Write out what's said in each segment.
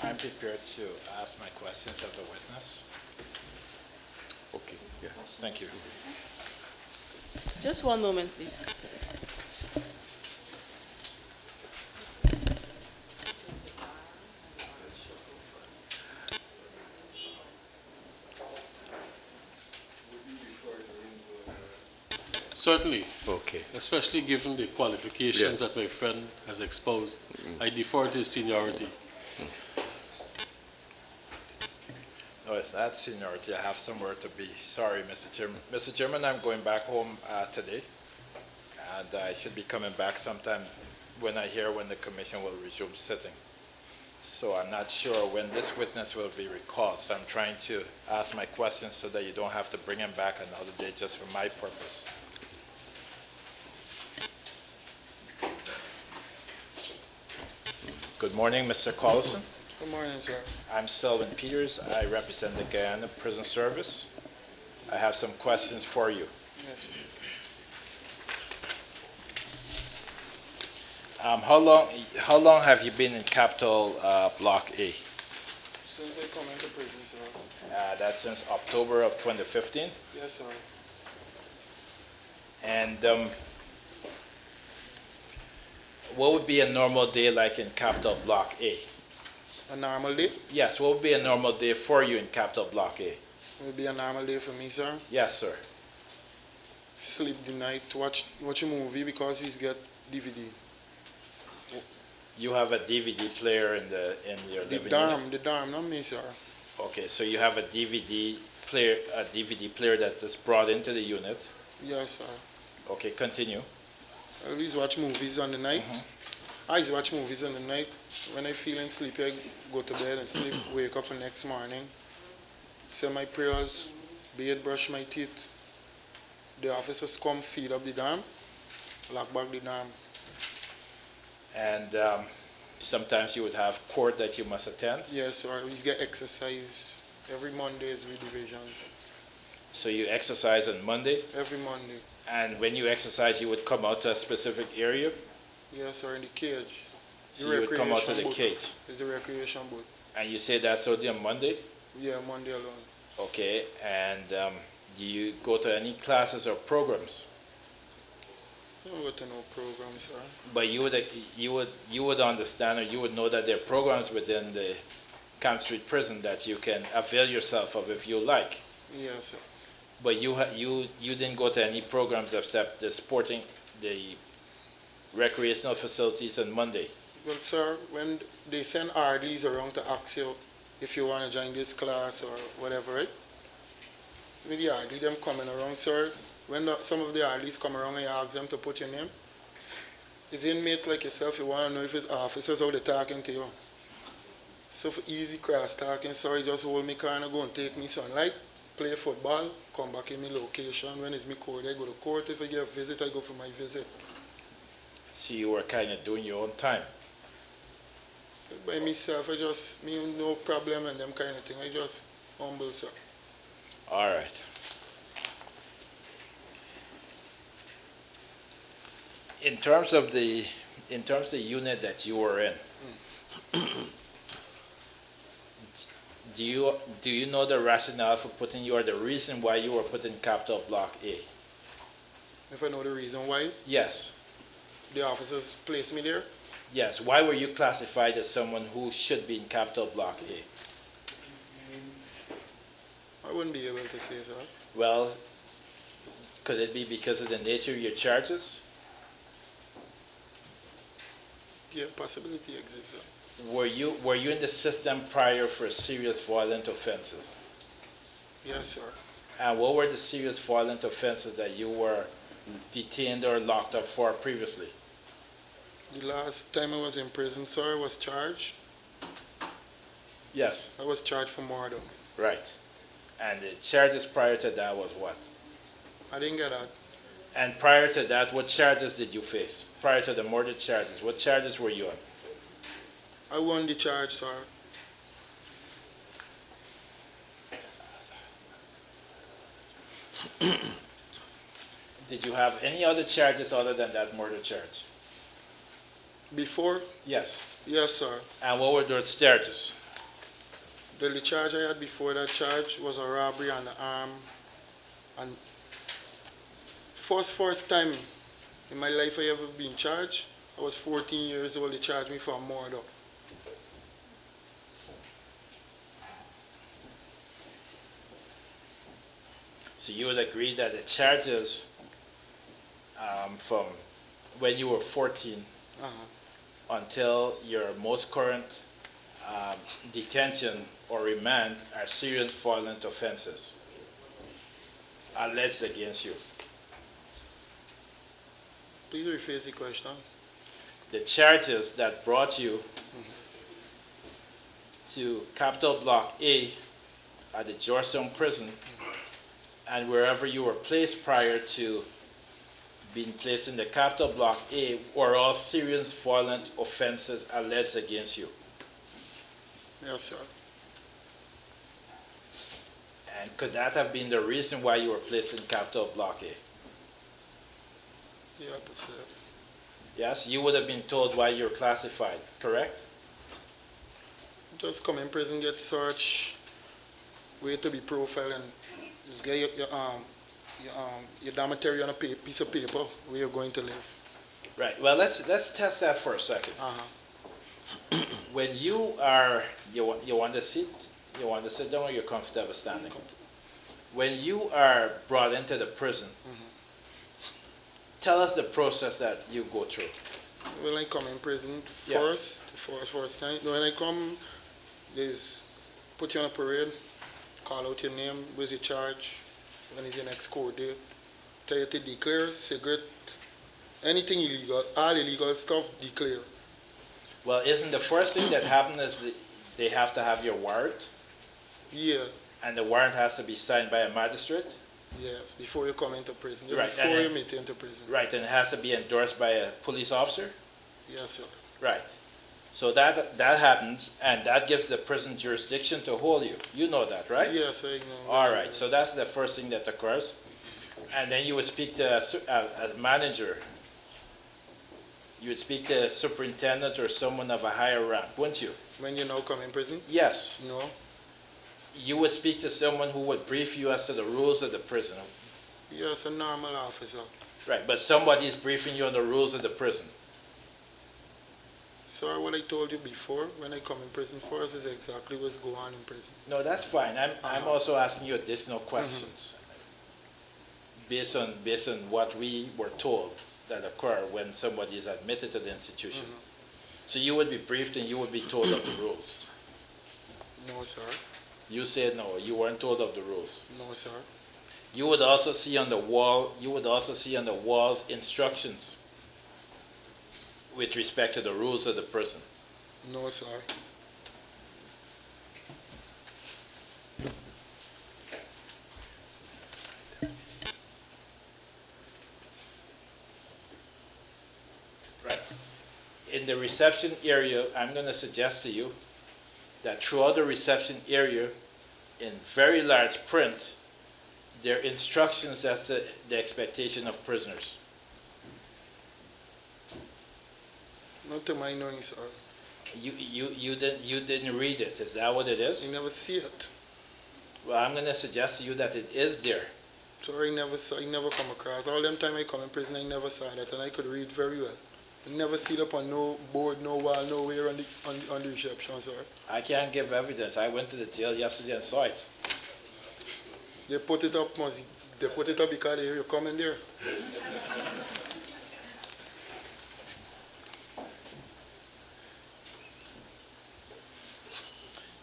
I'm prepared to ask my questions of the witness. Okay, yeah. Thank you. Just one moment, please. Certainly, Okay. especially given the qualifications Yes. that my friend has exposed. I defer to his seniority. No, it's not seniority. I have somewhere to be. Sorry, Mr. Chairman. Mr. Chairman, I'm going back home today, and I should be coming back sometime when I hear when the commission will resume sitting. So I'm not sure when this witness will be recalled. So I'm trying to ask my questions so that you don't have to bring him back another day just for my purpose. Good morning, Mr. Collison. Good morning, sir. I'm Selwyn Pieters. I represent the Guyana Prison Service. I have some questions for you. Yes. How long have you been in Capital Block A? Since I come into prison, sir. That's since October of 2015. Yes, sir. And what would be a normal day like in Capital Block A? A normal day? Yes, what would be a normal day for you in Capital Block A? Will be a normal day for me, sir. Yes, sir. Sleep the night, watch a movie because we get DVD. You have a DVD player in your living unit? The dorm, not me, sir. Okay, so you have a DVD player that is brought into the unit. Yes, sir. Okay, continue. I always watch movies on the night. I always watch movies on the night. When I feeling sleepy, I go to bed and sleep, wake up the next morning, say my prayers, bathe, brush my teeth. The officers come, feed up the dam, lock back the dam. And sometimes you would have court that you must attend. Yes, sir. I always get exercise. Every Monday is redivision. So you exercise on Monday, Every Monday. and when you exercise, you would come out to a specific area. Yes, sir, in the cage. So you would come out to the boat. cage. It's the recreation boat. And you say that's only on Monday? Yeah, Monday alone. Okay, and do you go to any classes or programs? I don't go to no program, sir. But you would understand, or you would know that there are programs within the Camp Street Prison that you can avail yourself of if you like. Yes, sir. But you didn't go to any programs except the recreational facilities on Monday. Well, sir, when they send RDs around to ask you if you want to join this class or whatever, right? With the RD, them coming around, sir, when some of the RDs come around and you ask them to put your name, it's inmates like yourself, you want to know if it's officers how they're talking to you. So for easy cross talking, sorry, just hold me car and go and take me sunlight, play football, come back in my location. When it's me court, I go to court. If I get a visit, I go for my visit. So you were kind of doing your own time. By myself, me no problem and them kind of thing. I just humble, sir. All right. In terms of the unit that you were in, do you know the rationale for putting you, or the reason why you were put in Capital Block A? If I know the reason why Yes. the officers placed me there, Yes. Why were you classified as someone who should be in Capital Block A? I wouldn't be able to say, sir. Well, could it be because of the nature of your charges? Yeah, possibility exists, sir. Were you in the system prior for serious violent offenses? Yes, sir. And what were the serious violent offenses that you were detained or locked up for previously? The last time I was in prison, sir, I was charged. Yes. I was charged for murder. Right. And the charges prior to that was what? I didn't get that. And prior to that, what charges did you face? Prior to the murder charges, what charges were you on? I won the charge, sir. Did you have any other charges other than that murder charge? Before? Yes. Yes, sir. And what were those charges? The charge I had before that charge was a robbery and arm. And first time in my life I ever been charged, I was 14 years old. They charged me for a murder. So you would agree that the charges from when you were 14 until your most current detention or remand are serious violent offenses alleged against you. Please rephrase the question. The charges that brought you to Capital Block A at the Georgetown Prison and wherever you were placed prior to being placed in the Capital Block A were all serious violent offenses alleged against you. Yes, sir. And could that have been the reason why you were placed in Capital Block A? Yeah, I could say that. Yes, you would have been told why you're classified, correct? Just come in prison, get searched, wait to be profiled, and just get your dormitory on a piece of paper where you're going to live. Right. Well, let's test that for a second. When you are you want to sit down, or you're comfortable standing? When you are brought into the prison, tell us the process that you go through. When I come in prison, first time, when I come, there's put you on a parade, call out your name, where's your charge, when is your next court date, tell you to declare, cigarette, anything illegal, all illegal stuff, declare. Well, isn't the first thing that happens is they have to have your warrant? Yeah. And the warrant has to be signed by a magistrate? Yes, before you come into prison, just Right, before you meet into prison. Right, and it has to be endorsed by a police officer? Yes, sir. Right. So that happens, and that gives the prison jurisdiction to hold you. You know that, right? Yes, I know. All right, so that's the first thing that occurs. And then you would speak to a manager. You would speak to a superintendent or someone of a higher rank, wouldn't you? When you now come in prison? Yes. No. You would speak to someone who would brief you as to the rules of the prison. Yes, a normal officer. Right, but somebody is briefing you on the rules of the prison. Sir, what I told you before, when I come in prison first, is exactly what's going on in prison. No, that's fine. I'm also asking you additional questions based on what we were told that occur when somebody is admitted to the institution. So you would be briefed and you would be told of the rules. No, sir. You said no, you weren't told of the rules. No, sir. You would also see on the wall, walls instructions with respect to the rules of the prison. No, sir. Right. In the reception area, I'm going to suggest to you that throughout the reception area, in very large print, there are instructions as to the expectation of prisoners. Not to my knowing, sir. You didn't read it. Is that what it is? You never see it. Well, I'm going to suggest to you that it is there. Sorry, I never come across. All them time I come in prison, I never saw that, and I could read very well. I never see it up on no board, no wall, nowhere on the reception, sir. I can't give evidence. I went to the jail yesterday and saw it. They put it up, they put it up because they hear you coming there.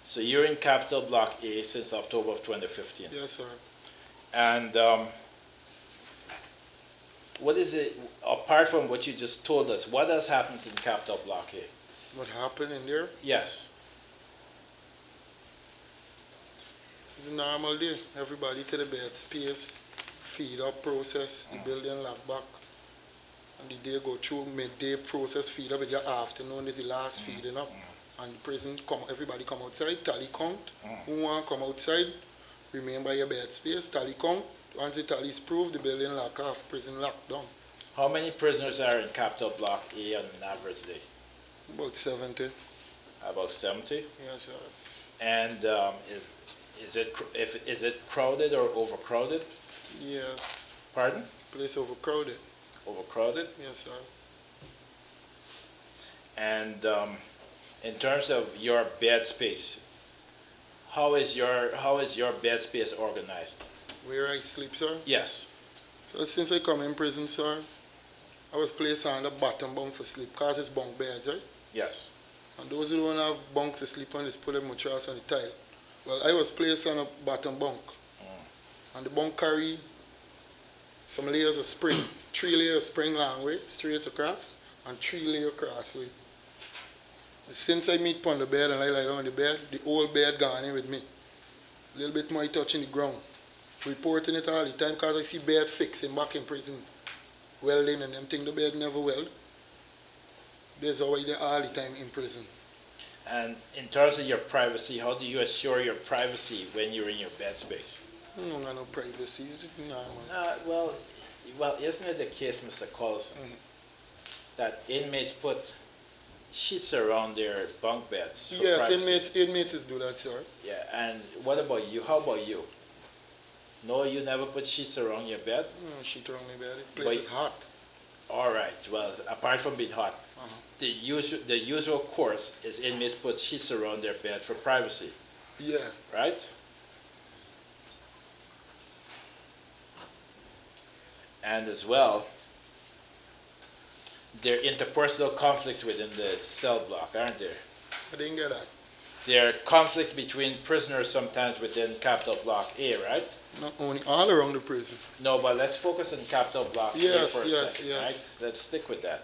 So you're in Capital Block A since October of 2015. Yes, sir. And what is it, apart from what you just told us, what else happens in Capital Block A? What happened in there? Yes. The normal day. Everybody to the bed space, feed up process, the building lock back. And the day go through midday process, feed up with your afternoon is the last feeding up. And the prison everybody come outside, tally count. Who want to come outside, remain by your bed space, tally count. Once the tally is proved, the building lock off, prison locked down. How many prisoners are in Capital Block A on an average day? About 70. About 70? Yes, sir. And is it crowded or overcrowded? Yes, Pardon? place overcrowded. Overcrowded? Yes, sir. And in terms of your bed space, how is your bed space organized? Where I sleep, sir? Yes. So since I come in prison, sir, I was placed on the bottom bunk for sleep, cause it's bunk beds, right? Yes. And those who don't have bunks to sleep on, just put a mattress on the tile. Well, I was placed on a bottom bunk. And the bunk carried some layers of spring, 3 layers of spring long way, straight across, and 3 layer cross way. Since I meet on the bed and I lie down on the bed, the whole bed gone in with me. A little bit more touching the ground. Reporting it all the time because I see bed fixing back in prison. Welding and them thing, the bed never weld. There's always there all the time in prison. And in terms of your privacy, how do you assure your privacy when you're in your bed space? I don't got no privacy. Nah, man. Well, isn't it the case, Mr. Collison, that inmates put sheets around their bunk beds for Yes, privacy? inmates do that, sir. Yeah, and what about you? How about you? No, you never put sheets around your bed? No, shit around the bed. The place is hot. All right, well, apart from being hot, Uh-huh. the usual course is inmates put sheets around their bed for privacy, Yeah. right? And as well, there are interpersonal conflicts within the cell block, aren't there? I didn't get that. There are conflicts between prisoners sometimes within Capital Block A, right? Not only all around the prison. No, but let's focus on Capital Block A Yes, for a yes, second, yes. right? Let's stick with that.